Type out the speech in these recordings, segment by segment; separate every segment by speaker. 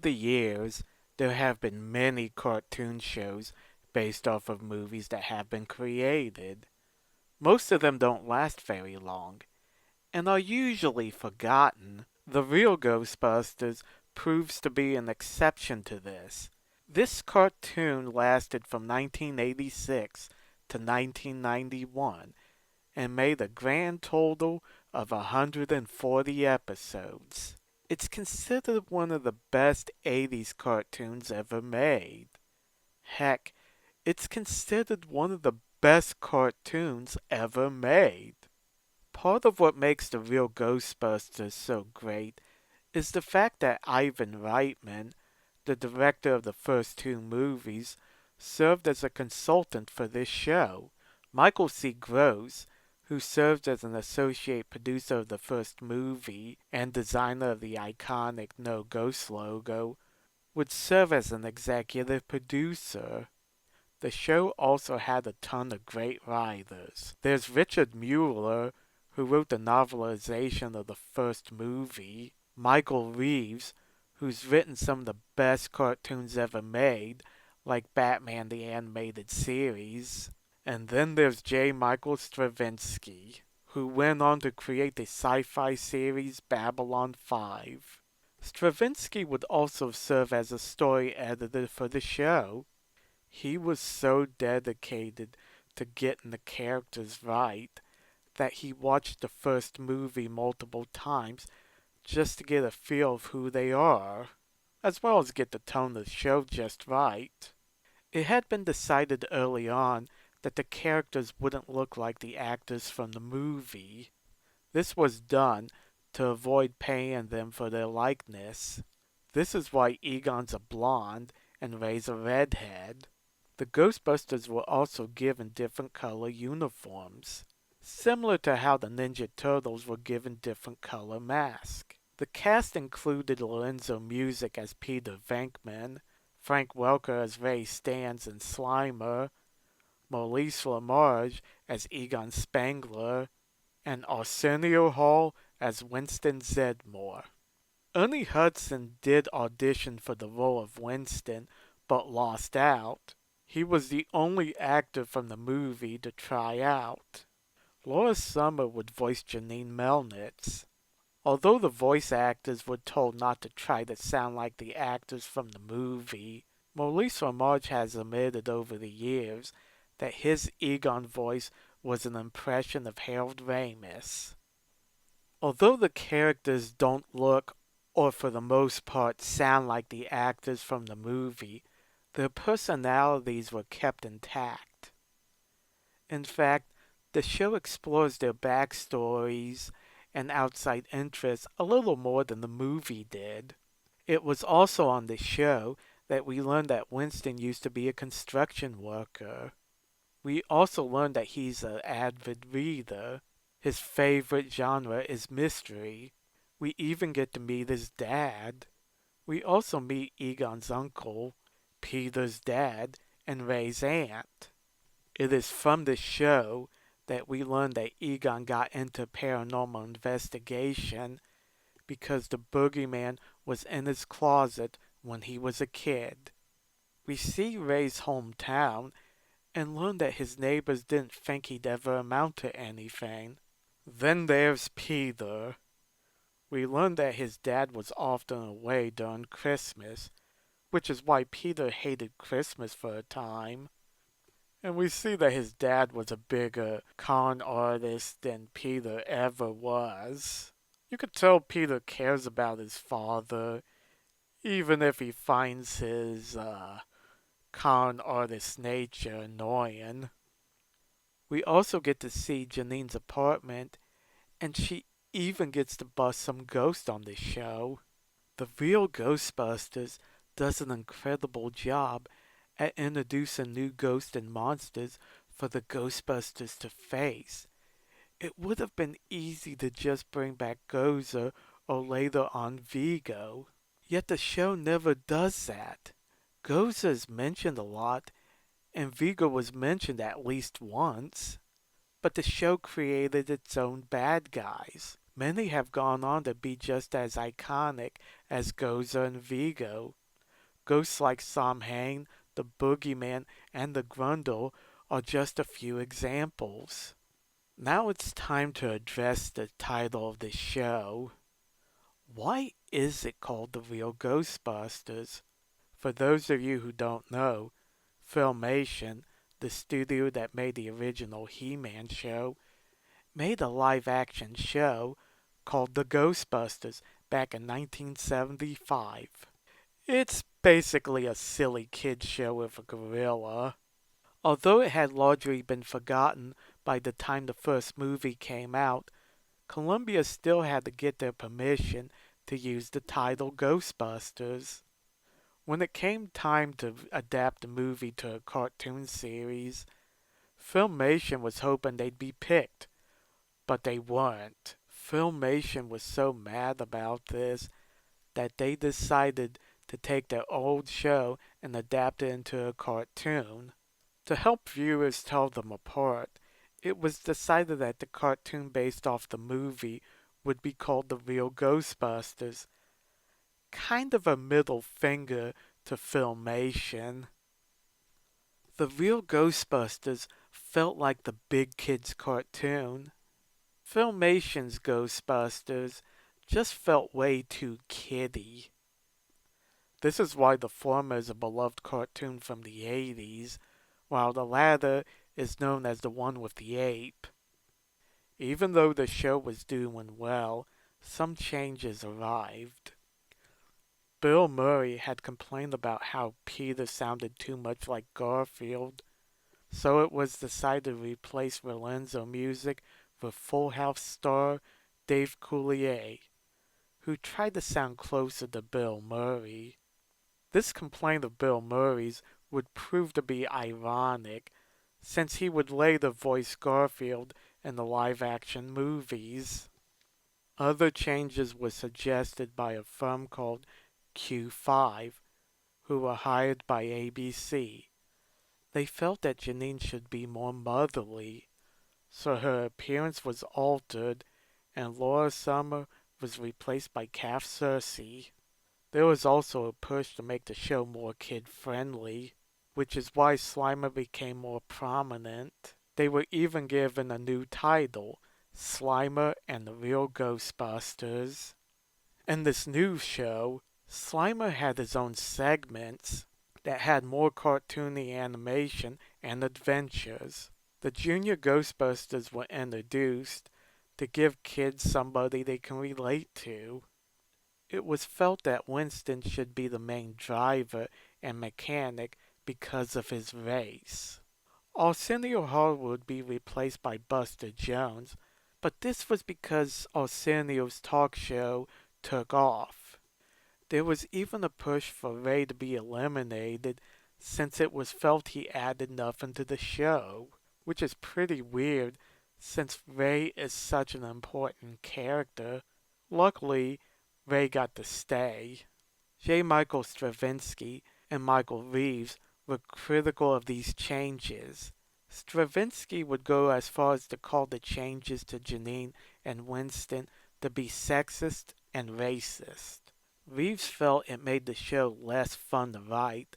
Speaker 1: the years, there have been many cartoon shows based off of movies that have been created. Most of them don't last very long and are usually forgotten. The real Ghostbusters proves to be an exception to this. This cartoon lasted from 1986 to 1991 and made a grand total of 140 episodes. It's considered one of the best 80s cartoons ever made. Heck, it's considered one of the best cartoons ever made. Part of what makes the real Ghostbusters so great is the fact that Ivan Reitman, the director of the first two movies, served as a consultant for this show. Michael C. Gross, who served as an associate producer of the first movie and designer of the iconic No Ghost logo, would serve as an executive producer. The show also had a ton of great writers. There's Richard Mueller, who wrote the novelization of the first movie, Michael Reeves, who's written some of the best cartoons ever made, like Batman the Animated Series. And then there's J. Michael Straczynski, who went on to create the sci-fi series Babylon 5. Straczynski would also serve as a story editor for the show. He was so dedicated to getting the characters right that he watched the first movie multiple times just to get a feel of who they are, as well as get the tone of the show just right. It had been decided early on that the characters wouldn't look like the actors from the movie. This was done to avoid paying them for their likeness. This is why Egon's a blonde and Ray's a redhead. The Ghostbusters were also given different color uniforms, similar to how the Ninja Turtles were given different color masks. The cast included Lorenzo Music as Peter Venkman, Frank Welker as Ray Stantz and Slimer, Maurice LaMarche as Egon Spangler, and Arsenio Hall as Winston Zedmore. Ernie Hudson did audition for the role of Winston, but lost out. He was the only actor from the movie to try out. Laura Summer would voice Janine Melnitz. Although the voice actors were told not to try to sound like the actors from the movie, Maurice LaMarche has admitted over the years that his Egon voice was an impression of Harold Ramis. Although the characters don't look, or for the most part sound like the actors from the movie, their personalities were kept intact. In fact, the show explores their backstories and outside interests a little more than the movie did. It was also on the show that we learned that Winston used to be a construction worker. We also learned that he's an avid reader. His favorite genre is mystery. We even get to meet his dad. We also meet Egon's uncle, Peter's dad, and Ray's aunt. It is from this show that we learn that Egon got into paranormal investigation because the boogeyman was in his closet when he was a kid. We see Ray's hometown and learn that his neighbors didn't think he'd ever amount to anything. Then there's Peter. We learn that his dad was often away during Christmas, which is why Peter hated Christmas for a time. And we see that his dad was a bigger con artist than Peter ever was. You could tell Peter cares about his father, even if he finds his con artist nature annoying. We also get to see Janine's apartment, and she even gets to bust some ghosts on this show. The real Ghostbusters does an incredible job at introducing new ghosts and monsters for the Ghostbusters to face. It would have been easy to just bring back Gozer or later on Vigo. Yet the show never does that. Gozer is mentioned a lot, and Vigo was mentioned at least once. But the show created its own bad guys. Many have gone on to be just as iconic as Gozer and Vigo. Ghosts like Samhain, the Boogeyman, and the Grundle are just a few examples. Now it's time to address the title of the show. Why is it called The Real Ghostbusters? For those of you who don't know, Filmation, the studio that made the original He-Man show, made a live-action show called The Ghostbusters back in 1975. It's basically a silly kids show with a gorilla. Although it had largely been forgotten by the time the first movie came out, Columbia still had to get their permission to use the title Ghostbusters. When it came time to adapt the movie to a cartoon series, Filmation was hoping they'd be picked, but they weren't. Filmation was so mad about this that they decided to take their old show and adapt it into a cartoon. To help viewers tell them apart, it was decided that the cartoon based off the movie would be called The Real Ghostbusters, kind of a middle finger to Filmation. The Real Ghostbusters felt like the big kids cartoon. Filmation's Ghostbusters just felt way too kiddie. This is why the former is a beloved cartoon from the 80s, while the latter is known as the one with the ape. Even though the show was doing well, some changes arrived. Bill Murray had complained about how Peter sounded too much like Garfield, so it was decided to replace Lorenzo music with Full House star Dave Coulier, who tried to sound closer to Bill Murray. This complaint of Bill Murray's would prove to be ironic, since he would later voice Garfield in the live-action movies. Other changes were suggested by a firm called Q5, who were hired by ABC. They felt that Janine should be more motherly, so her appearance was altered and Laura Summer was replaced by Kath Cersei. There was also a push to make the show more kid-friendly, which is why Slimer became more prominent. They were even given a new title, Slimer and the Real Ghostbusters. In this new show, Slimer had his own segments that had more cartoony animation and adventures. The Junior Ghostbusters were introduced to give kids somebody they can relate to. It was felt that Winston should be the main driver and mechanic because of his race. Arsenio Hall would be replaced by Buster Jones, but this was because Arsenio's talk show took off. There was even a push for Ray to be eliminated since it was felt he added nothing to the show, which is pretty weird since Ray is such an important character. Luckily, Ray got to stay. J. Michael Straczynski and Michael Reeves were critical of these changes. Straczynski would go as far as to call the changes to Janine and Winston to be sexist and racist. Reeves felt it made the show less fun to write,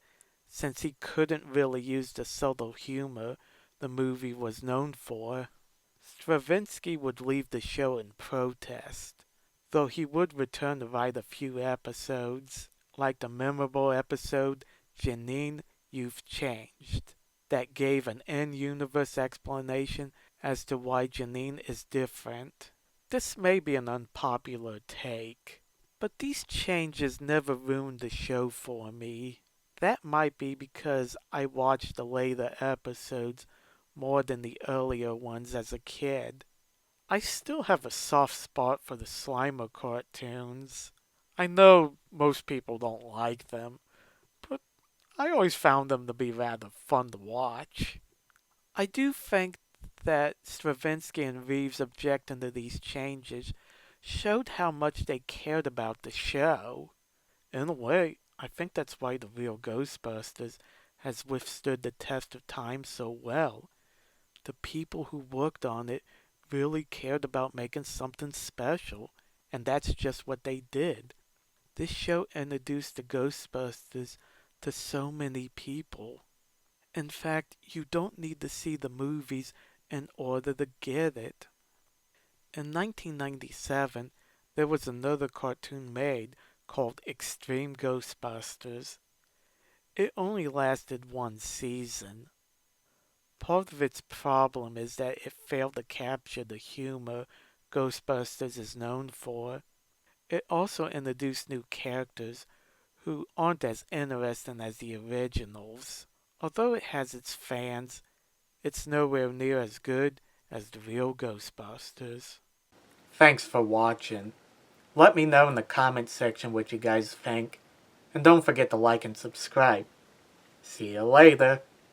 Speaker 1: since he couldn't really use the subtle humor the movie was known for. Straczynski would leave the show in protest, though he would return to write a few episodes, like the memorable episode Janine, You've Changed, that gave an in-universe explanation as to why Janine is different. This may be an unpopular take, but these changes never ruined the show for me. That might be because I watched the later episodes more than the earlier ones as a kid. I still have a soft spot for the Slimer cartoons. I know most people don't like them, but I always found them to be rather fun to watch. I do think that Straczynski and Reeves objecting to these changes showed how much they cared about the show. In a way, I think that's why the Real Ghostbusters has withstood the test of time so well. The people who worked on it really cared about making something special, and that's just what they did. This show introduced the Ghostbusters to so many people. In fact, you don't need to see the movies in order to get it. In 1997, there was another cartoon made called Extreme Ghostbusters. It only lasted one season. Part of its problem is that it failed to capture the humor Ghostbusters is known for. It also introduced new characters who aren't as interesting as the originals. Although it has its fans, it's nowhere near as good as the real Ghostbusters. Thanks for watching. Let me know in the comments section what you guys think. And don't forget to like and subscribe. See you later.